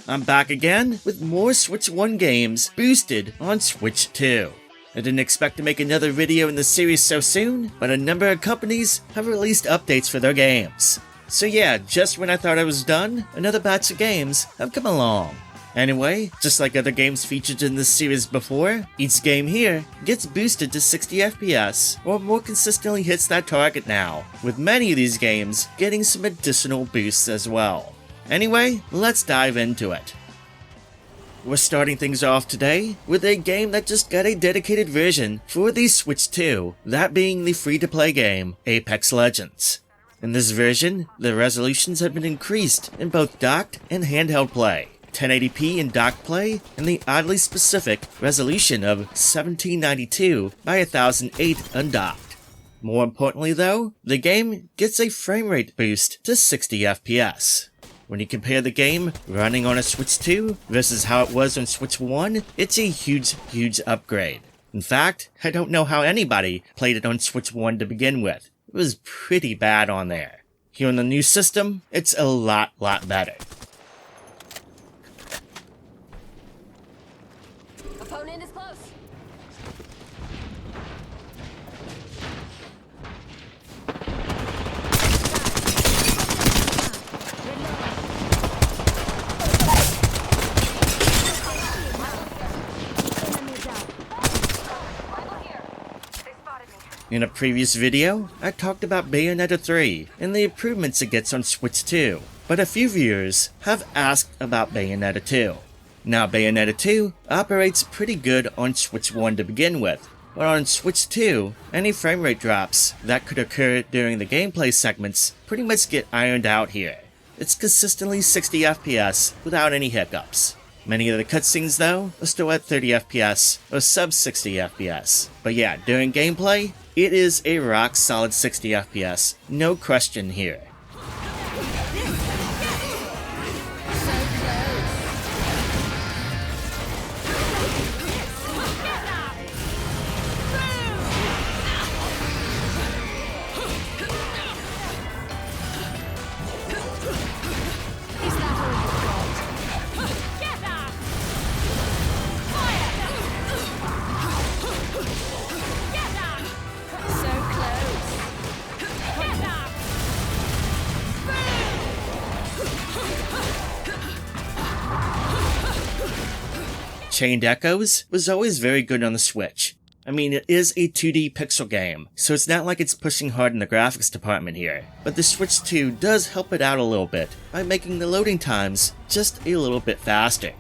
I'm back again with more Switch 1 games boosted on Switch 2. I didn't expect to make another video in the series so soon, but a number of companies have released updates for their games. So yeah, just when I thought I was done, another batch of games have come along. Anyway, just like other games featured in this series before, each game here gets boosted to 60 FPS or more consistently hits that target now, with many of these games getting some additional boosts as well. Anyway, let's dive into it. We're starting things off today with a game that just got a dedicated version for the Switch 2, that being the free-to-play game Apex Legends. In this version, the resolutions have been increased in both docked and handheld play. 1080p in docked play, and the oddly specific resolution of 1792 by 1008 undocked. More importantly though, the game gets a frame rate boost to 60 FPS. When you compare the game running on a Switch 2 versus how it was on Switch 1, it's a huge upgrade. In fact, I don't know how anybody played it on Switch 1 to begin with. It was pretty bad on there. Here on the new system, it's a lot better. Opponent is close. In a previous video, I talked about Bayonetta 3 and the improvements it gets on Switch 2, but a few viewers have asked about Bayonetta 2. Now Bayonetta 2 operates pretty good on Switch 1 to begin with, but on Switch 2, any frame rate drops that could occur during the gameplay segments pretty much get ironed out here. It's consistently 60 FPS without any hiccups. Many of the cutscenes though are still at 30 FPS or sub 60 FPS. But yeah, during gameplay, it is a rock solid 60 FPS, no question here. Chained Echoes was always very good on the Switch. I mean, it is a 2D pixel game, so it's not like it's pushing hard in the graphics department here, but the Switch 2 does help it out a little bit by making the loading times just a little bit faster.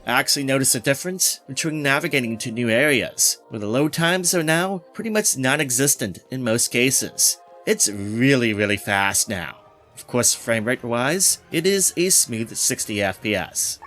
I actually noticed a difference between navigating to new areas, where the load times are now pretty much non-existent in most cases. It's really fast now. Of course, frame rate wise, it is a smooth 60 FPS.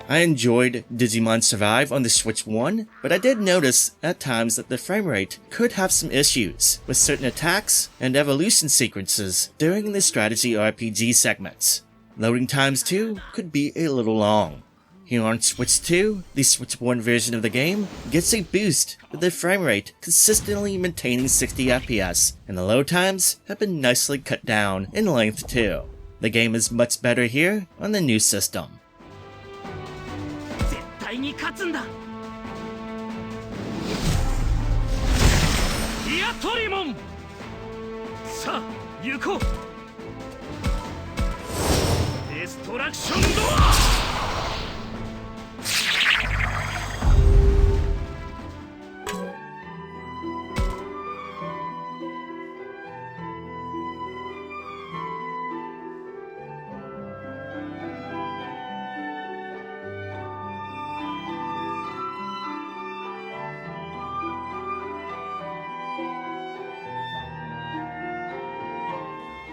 I enjoyed Digimon Survive on the Switch 1, but I did notice at times that the frame rate could have some issues with certain attacks and evolution sequences during the strategy RPG segments. Loading times too could be a little long. Here on Switch 2, the Switch 1 version of the game gets a boost with the frame rate consistently maintaining 60 FPS, and the load times have been nicely cut down in length too. The game is much better here on the new system. 絶対に勝つんだ。いやトリモン。さあ行こう。デストラクションドア。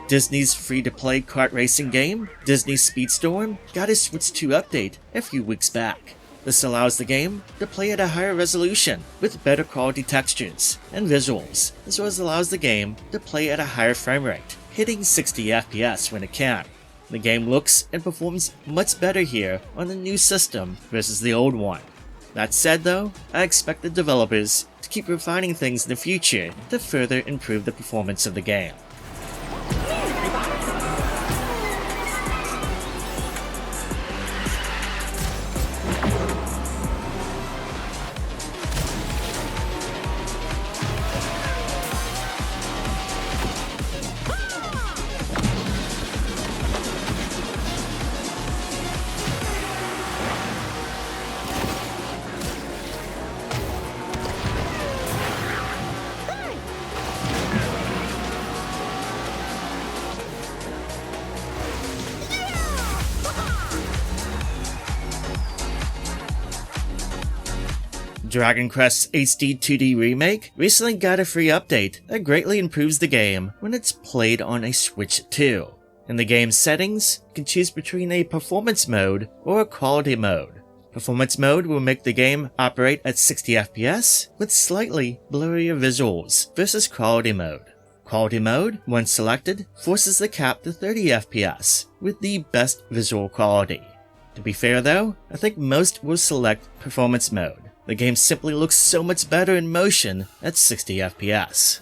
Disney's free-to-play kart racing game, Disney Speedstorm, got a Switch 2 update a few weeks back. This allows the game to play at a higher resolution with better quality textures and visuals, as well as allows the game to play at a higher frame rate, hitting 60 FPS when it can. The game looks and performs much better here on the new system versus the old one. That said though, I expect the developers to keep refining things in the future to further improve the performance of the game. Dragon Quest HD 2D Remake recently got a free update that greatly improves the game when it's played on a Switch 2. In the game's settings, you can choose between a performance mode or a quality mode. Performance mode will make the game operate at 60 FPS with slightly blurrier visuals versus quality mode. Quality mode, once selected, forces the cap to 30 FPS with the best visual quality. To be fair though, I think most will select performance mode. The game simply looks so much better in motion at 60 FPS.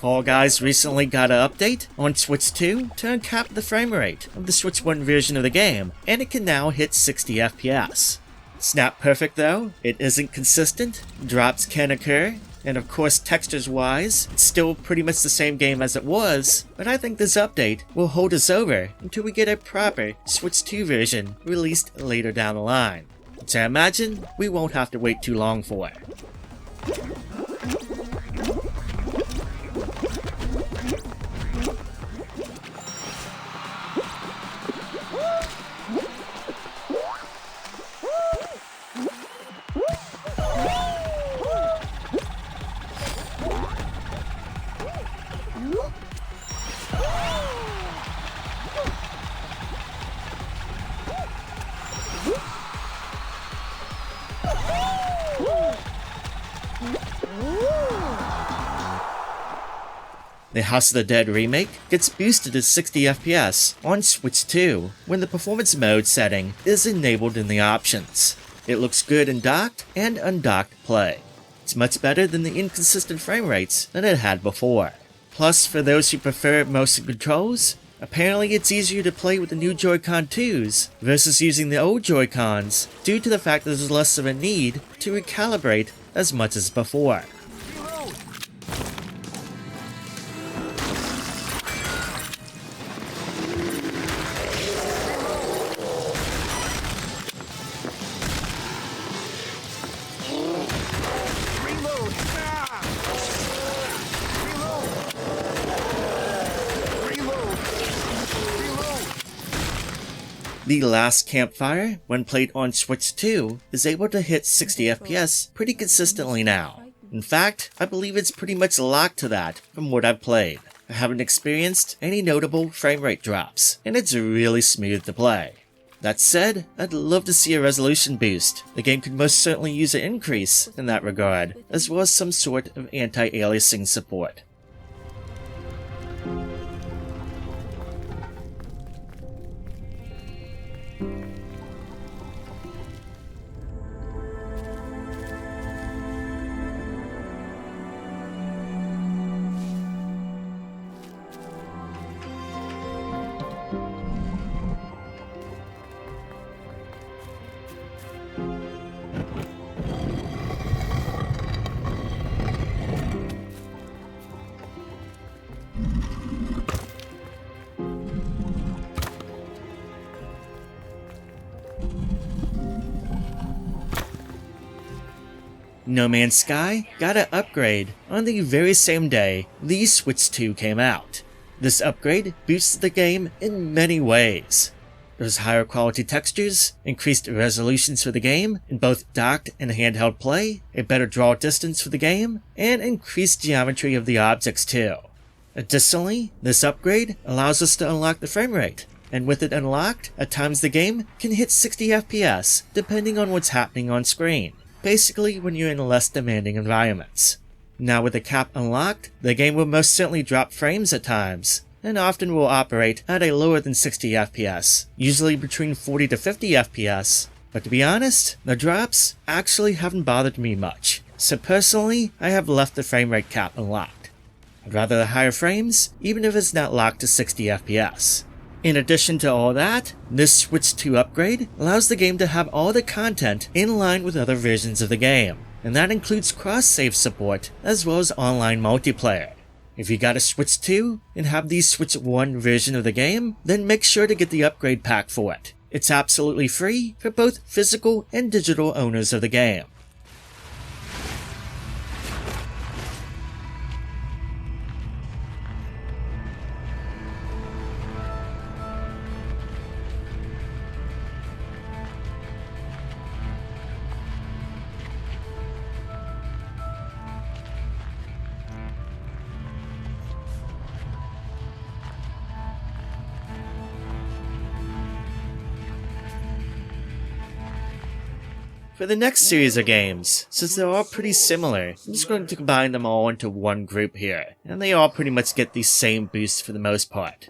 Fall Guys recently got an update on Switch 2 to uncap the frame rate of the Switch 1 version of the game, and it can now hit 60 FPS. It's not perfect though, it isn't consistent, drops can occur, and of course textures wise, it's still pretty much the same game as it was, but I think this update will hold us over until we get a proper Switch 2 version released later down the line, which I imagine we won't have to wait too long for. The House of the Dead remake gets boosted to 60 FPS on Switch 2 when the performance mode setting is enabled in the options. It looks good in docked and undocked play. It's much better than the inconsistent frame rates that it had before. Plus, for those who prefer motion controls, apparently it's easier to play with the new Joy-Con 2s versus using the old Joy-Cons due to the fact that there's less of a need to recalibrate as much as before. The Last Campfire, when played on Switch 2, is able to hit 60 FPS pretty consistently now. In fact, I believe it's pretty much locked to that from what I've played. I haven't experienced any notable frame rate drops, and it's really smooth to play. That said, I'd love to see a resolution boost. The game could most certainly use an increase in that regard, as well as some sort of anti-aliasing support. No Man's Sky got an upgrade on the very same day the Switch 2 came out. This upgrade boosted the game in many ways. There's higher quality textures, increased resolutions for the game in both docked and handheld play, a better draw distance for the game, and increased geometry of the objects too. Additionally, this upgrade allows us to unlock the frame rate, and with it unlocked, at times the game can hit 60 FPS depending on what's happening on screen, basically when you're in less demanding environments. Now with the cap unlocked, the game will most certainly drop frames at times, and often will operate at a lower than 60 FPS, usually between 40 to 50 FPS, but to be honest, the drops actually haven't bothered me much, so personally, I have left the frame rate cap unlocked. I'd rather the higher frames, even if it's not locked to 60 FPS. In addition to all that, this Switch 2 upgrade allows the game to have all the content in line with other versions of the game, and that includes cross-save support as well as online multiplayer. If you got a Switch 2 and have the Switch 1 version of the game, then make sure to get the upgrade pack for it. It's absolutely free for both physical and digital owners of the game. For the next series of games, since they're all pretty similar, I'm just going to combine them all into one group here, and they all pretty much get the same boost for the most part.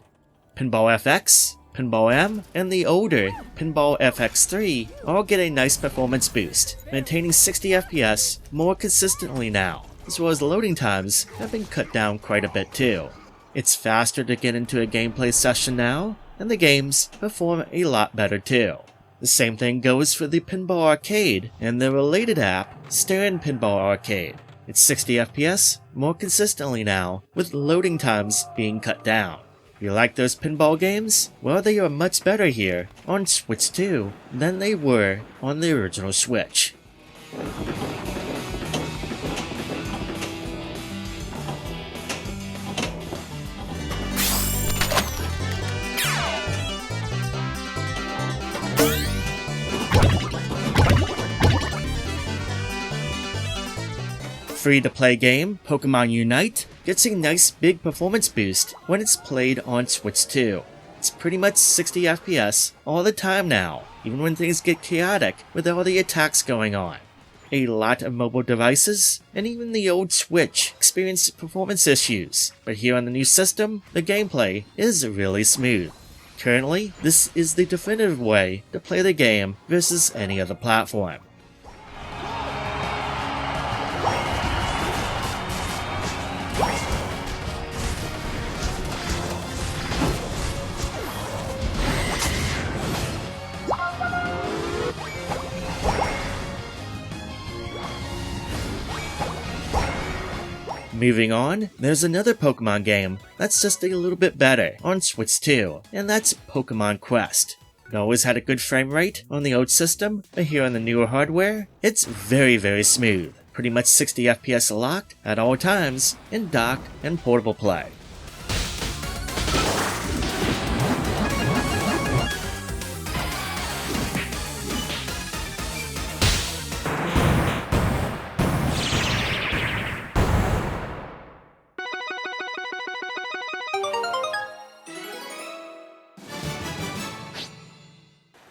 Pinball FX, Pinball M, and the older Pinball FX3 all get a nice performance boost, maintaining 60 FPS more consistently now, as well as loading times have been cut down quite a bit too. It's faster to get into a gameplay session now, and the games perform a lot better too. The same thing goes for the Pinball Arcade and the related app, Stern Pinball Arcade. It's 60 FPS more consistently now, with loading times being cut down. If you like those pinball games, well, they are much better here on Switch 2 than they were on the original Switch. Free-to-play game, Pokemon Unite, gets a nice big performance boost when it's played on Switch 2. It's pretty much 60 FPS all the time now, even when things get chaotic with all the attacks going on. A lot of mobile devices, and even the old Switch, experience performance issues, but here on the new system, the gameplay is really smooth. Currently, this is the definitive way to play the game versus any other platform. Moving on, there's another Pokemon game that's just a little bit better on Switch 2, and that's Pokemon Quest. It always had a good frame rate on the old system, but here on the newer hardware, it's very smooth. Pretty much 60 FPS locked at all times in dock and portable play.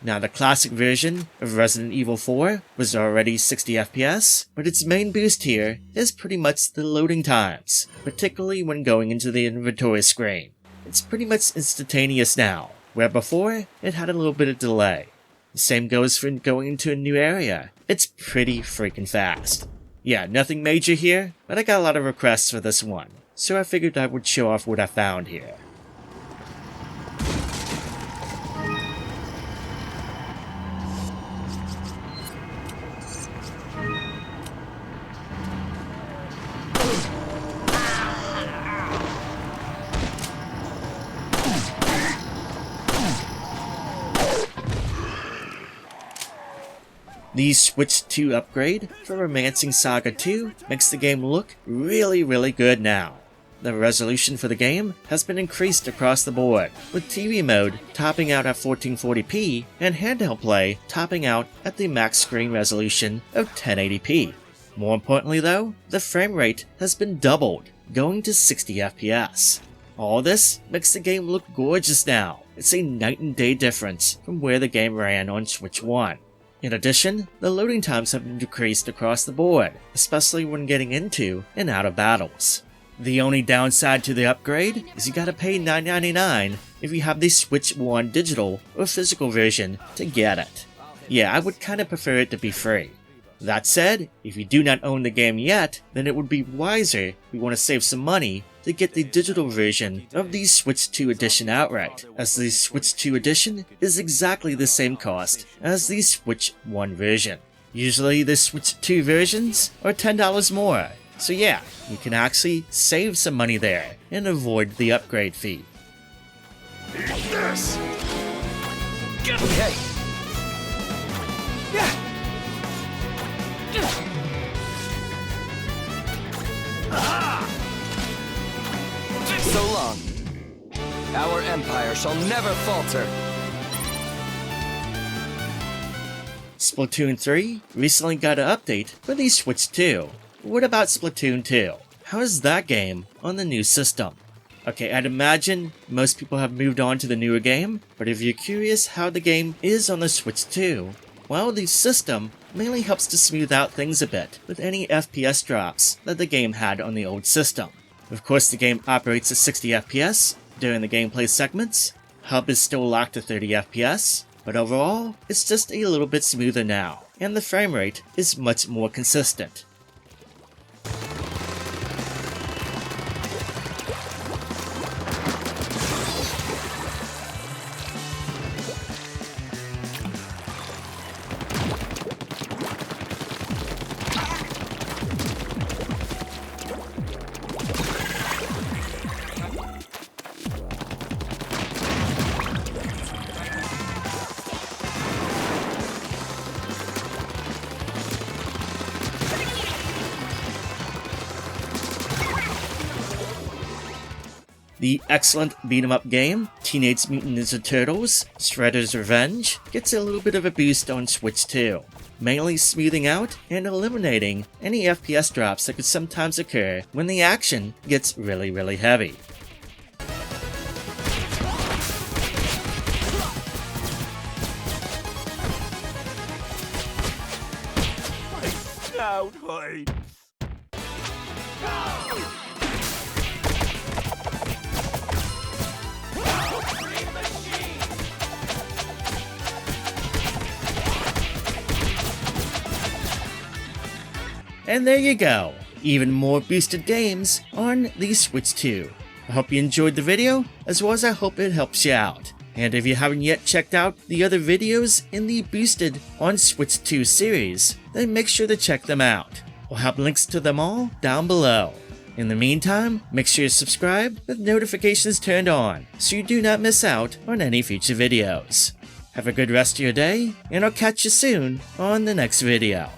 Now the classic version of Resident Evil 4 was already 60 FPS, but its main boost here is pretty much the loading times, particularly when going into the inventory screen. It's pretty much instantaneous now, where before it had a little bit of delay. The same goes for going into a new area. It's pretty freaking fast. Yeah, nothing major here, but I got a lot of requests for this one, so I figured I would show off what I found here. The Switch 2 upgrade for Romancing Saga 2 makes the game look really good now. The resolution for the game has been increased across the board, with TV mode topping out at 1440p and handheld play topping out at the max screen resolution of 1080p. More importantly though, the frame rate has been doubled, going to 60 FPS. All this makes the game look gorgeous now. It's a night and day difference from where the game ran on Switch 1. In addition, the loading times have been decreased across the board, especially when getting into and out of battles. The only downside to the upgrade is you gotta pay $9.99 if you have the Switch 1 digital or physical version to get it. Yeah, I would kinda prefer it to be free. That said, if you do not own the game yet, then it would be wiser if you want to save some money to get the digital version of the Switch 2 edition outright, as the Switch 2 edition is exactly the same cost as the Switch 1 version. Usually the Switch 2 versions are $10 more, so yeah, you can actually save some money there and avoid the upgrade fee. Eat this! Okay. Yeah. So long. Our empire shall never falter. Splatoon 3 recently got an update for the Switch 2. What about Splatoon 2? How is that game on the new system? Okay, I'd imagine most people have moved on to the newer game, but if you're curious how the game is on the Switch 2, well, the system mainly helps to smooth out things a bit with any FPS drops that the game had on the old system. Of course, the game operates at 60 FPS during the gameplay segments. Hub is still locked to 30 FPS, but overall, it's just a little bit smoother now, and the frame rate is much more consistent. The excellent beat-em-up game, Teenage Mutant Ninja Turtles: Shredder's Revenge, gets a little bit of a boost on Switch 2, mainly smoothing out and eliminating any FPS drops that could sometimes occur when the action gets really heavy. My snout hurts. And there you go, even more boosted games on the Switch 2. I hope you enjoyed the video, as well as I hope it helps you out. And if you haven't yet checked out the other videos in the Boosted on Switch 2 series, then make sure to check them out. We'll have links to them all down below. In the meantime, make sure you subscribe with notifications turned on, so you do not miss out on any future videos. Have a good rest of your day, and I'll catch you soon on the next video.